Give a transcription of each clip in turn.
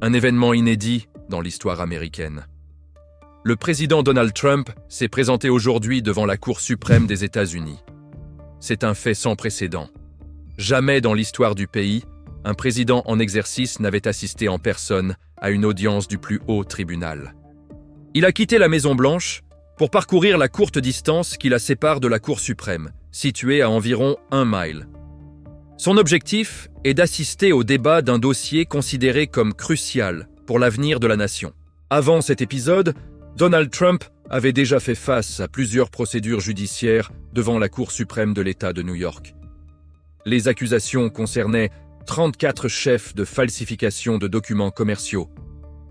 Un événement inédit dans l'histoire américaine. Le président Donald Trump s'est présenté aujourd'hui devant la Cour suprême des États-Unis. C'est un fait sans précédent. Jamais dans l'histoire du pays, un président en exercice n'avait assisté en personne à une audience du plus haut tribunal. Il a quitté la Maison-Blanche pour parcourir la courte distance qui la sépare de la Cour suprême, située à environ 1 mile. Son objectif est d'assister au débat d'un dossier considéré comme crucial pour l'avenir de la nation. Avant cet épisode, Donald Trump avait déjà fait face à plusieurs procédures judiciaires devant la Cour suprême de l'État de New York. Les accusations concernaient 34 chefs de falsification de documents commerciaux,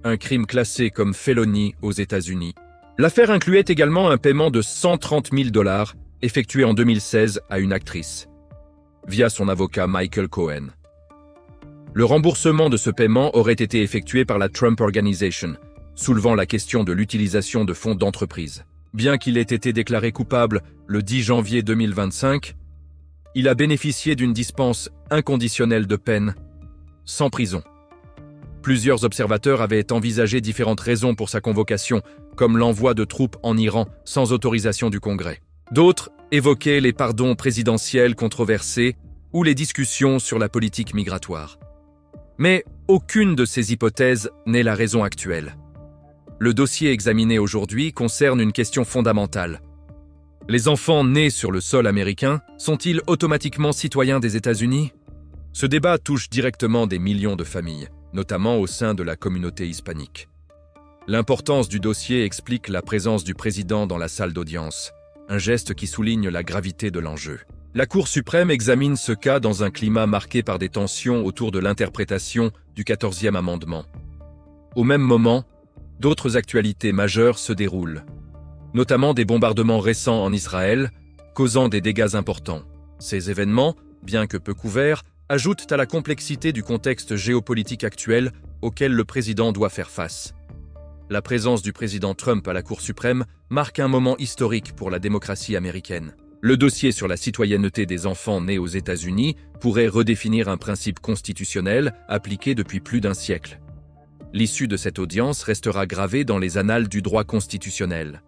un crime classé comme felony aux États-Unis. L'affaire incluait également un paiement de 130 000 $ effectué en 2016 à une actrice, via son avocat Michael Cohen. Le remboursement de ce paiement aurait été effectué par la Trump Organization, soulevant la question de l'utilisation de fonds d'entreprise. Bien qu'il ait été déclaré coupable le 10 janvier 2025, il a bénéficié d'une dispense inconditionnelle de peine, sans prison. Plusieurs observateurs avaient envisagé différentes raisons pour sa convocation, comme l'envoi de troupes en Iran sans autorisation du Congrès. D'autres évoquaient les pardons présidentiels controversés ou les discussions sur la politique migratoire. Mais aucune de ces hypothèses n'est la raison actuelle. Le dossier examiné aujourd'hui concerne une question fondamentale. Les enfants nés sur le sol américain sont-ils automatiquement citoyens des États-Unis? Ce débat touche directement des millions de familles, notamment au sein de la communauté hispanique. L'importance du dossier explique la présence du président dans la salle d'audience, un geste qui souligne la gravité de l'enjeu. La Cour suprême examine ce cas dans un climat marqué par des tensions autour de l'interprétation du 14e amendement. Au même moment, d'autres actualités majeures se déroulent, notamment des bombardements récents en Israël, causant des dégâts importants. Ces événements, bien que peu couverts, ajoutent à la complexité du contexte géopolitique actuel auquel le président doit faire face. La présence du président Trump à la Cour suprême marque un moment historique pour la démocratie américaine. Le dossier sur la citoyenneté des enfants nés aux États-Unis pourrait redéfinir un principe constitutionnel appliqué depuis plus d'un siècle. L'issue de cette audience restera gravée dans les annales du droit constitutionnel.